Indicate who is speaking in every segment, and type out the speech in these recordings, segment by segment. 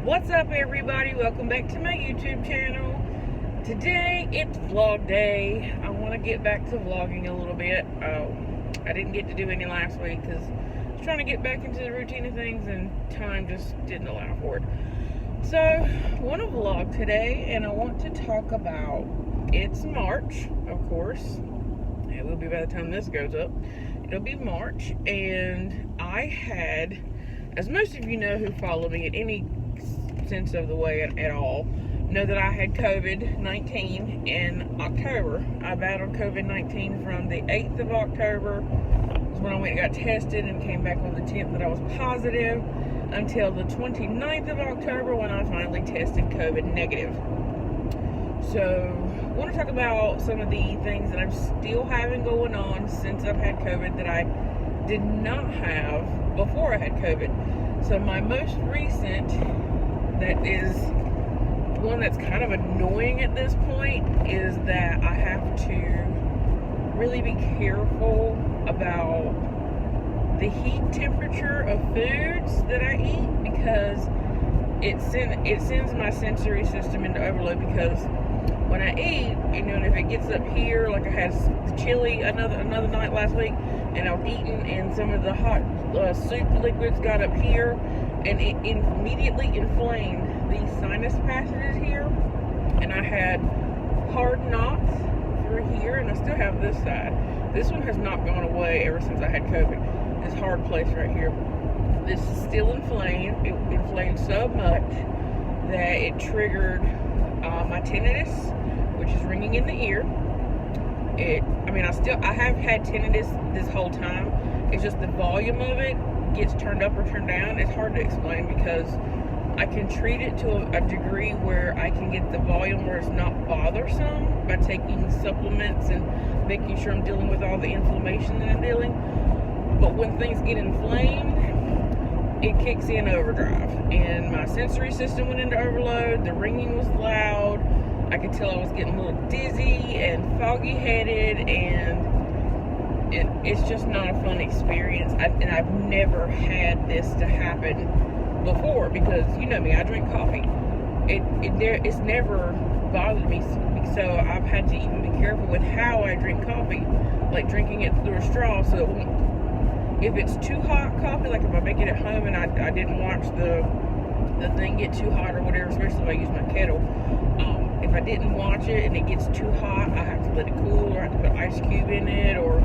Speaker 1: What's up, everybody? Welcome back to my YouTube channel. Today it's vlog day. I want to get back to vlogging a little bit. I didn't get to do any last week because I was trying to get back into the routine of things and time just didn't allow for it. So I want to vlog today, and I want to talk about, it's March, of course. It will be by the time this goes up. It'll be March, and I had, as most of you know who follow me in any sense of the way at all, know that I had COVID-19 in October. I battled COVID-19 from the 8th of October, was when I went and got tested and came back on the 10th that I was positive, until the 29th of October when I finally tested COVID negative. So I want to talk about some of the things that I'm still having going on since I've had COVID that I did not have before I had COVID. So my most recent, that is one that's kind of annoying at this point, is that I have to really be careful about the heat temperature of foods that I eat, because it sends my sensory system into overload. Because when I eat, and if it gets up here, like I had the chili another night last week, and I was eating, and some of the hot soup liquids got up here, and it immediately inflamed the sinus passages here, and I had hard knots through here, and I still have this side. This one has not gone away ever since I had COVID. This hard place right here, this is still inflamed. It inflamed so much that it triggered my tinnitus, which is ringing in the ear. I have had tinnitus this whole time. It's just the volume of it gets turned up or turned down. It's hard to explain, because I can treat it to a degree where I can get the volume where it's not bothersome by taking supplements and making sure I'm dealing with all the inflammation that I'm dealing. But when things get inflamed, it kicks in overdrive, and my sensory system went into overload. The ringing was loud. I could tell I was getting a little dizzy and foggy headed, and it's just not a fun experience. And I've never had this to happen before, because you know me, I drink coffee. It's never bothered me, so I've had to even be careful with how I drink coffee, like drinking it through a straw, so it won't. If it's too hot coffee, like if I make it at home and I didn't watch the thing get too hot or whatever, especially if I use my kettle, if I didn't watch it and it gets too hot, I have to let it cool, or I have to put ice cube in it, or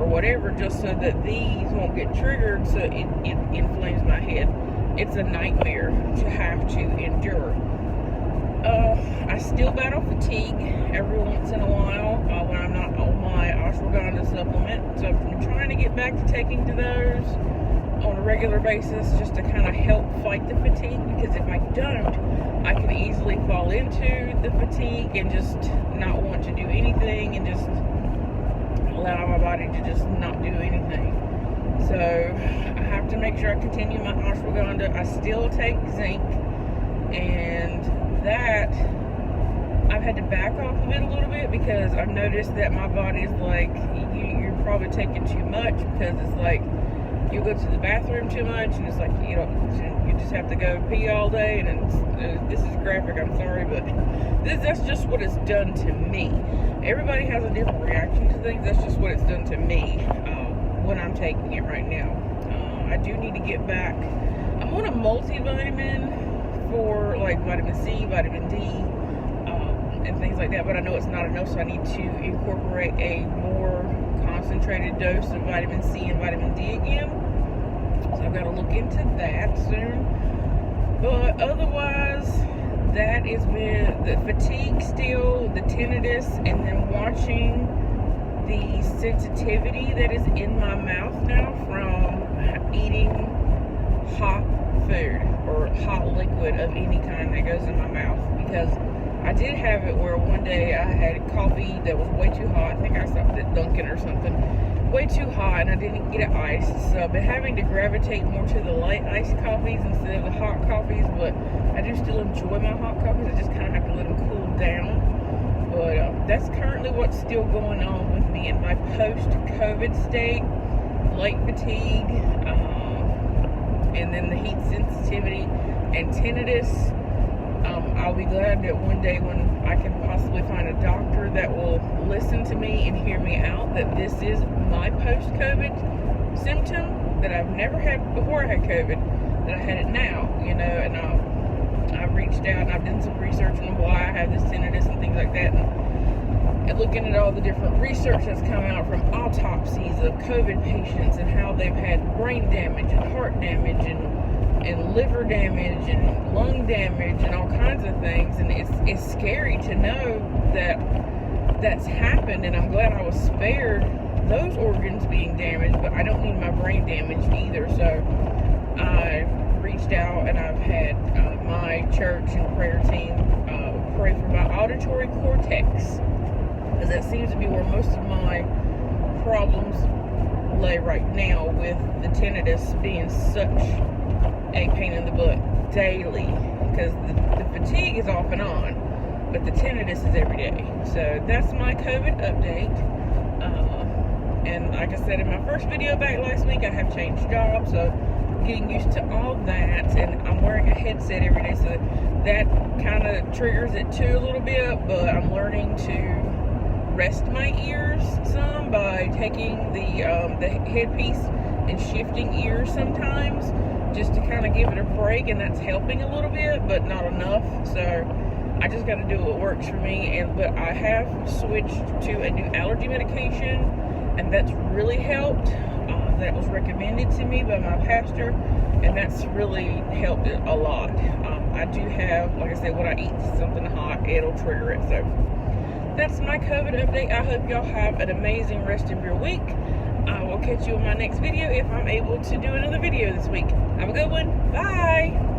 Speaker 1: whatever, just so that these won't get triggered, so it inflames my head. It's a nightmare to have to endure. I still battle fatigue every once in a while when I'm not on my ashwagandha supplement. So I'm trying to get back to taking to those on a regular basis, just to kind of help fight the fatigue, because if I don't, I can easily fall into the fatigue and just not want to do anything, and just allow my body to just not do anything. So I have to make sure I continue my ashwagandha. I still take zinc, and that I've had to back off of it a little bit, because I've noticed that my body's like, you're probably taking too much, because it's like you go to the bathroom too much, and it's like you just have to go pee all day, and this is graphic, I'm sorry, but that's just what it's done to me. Everybody has a different reaction to things. That's just what it's done to me when I'm taking it right now. I do need to get back. I'm on a multivitamin for like vitamin C, vitamin D, and things like that, but I know it's not enough, so I need to incorporate a more concentrated dose of vitamin C and vitamin D again. So I've got to look into that soon. But otherwise, that has been the fatigue still, the tinnitus, and then watching the sensitivity that is in my mouth now from eating hot food or hot liquid of any kind that goes in my mouth. Because I did have it where one day I had coffee that was way too hot. I think I stopped at Dunkin' or something. Way too hot, and I didn't get it iced. So I've been having to gravitate more to the light iced coffees instead of the hot coffees. But I do still enjoy my hot coffees. I just kind of have to let them cool down. But that's currently what's still going on with me in my post-COVID state. Light fatigue, and then the heat sensitivity. and tinnitus. I'll be glad that one day when I can possibly find a doctor that will listen to me and hear me out, that this is my post-COVID symptom that I've never had before I had COVID, that I had it now, you know, and I've reached out and I've done some research on why I have this tinnitus and things like that, and looking at all the different research that's come out from autopsies of COVID patients and how they've had brain damage and heart damage and liver damage and lung damage and all kinds of things, and it's scary to know that that's happened, and I'm glad I was spared those organs being damaged, but I don't need my brain damaged either. So I reached out and I've had my church and prayer team pray for my auditory cortex, because that seems to be where most of my problems lay right now, with the tinnitus being such a pain in the butt daily, because the fatigue is off and on, but the tinnitus is every day. So that's my COVID update. And like I said in my first video back last week, I have changed jobs, so getting used to all that, and I'm wearing a headset every day, so that kind of triggers it too a little bit, but I'm learning to rest my ears some by taking the headpiece and shifting ears sometimes, just to kind of give it a break, and that's helping a little bit, but not enough. So I just got to do what works for me, but I have switched to a new allergy medication, and that's really helped. That was recommended to me by my pastor, and that's really helped it a lot. I do have, like I said, when I eat something hot, it'll trigger it. So that's my COVID update. I hope y'all have an amazing rest of your week. I will catch you in my next video if I'm able to do another video this week. Have a good one. Bye.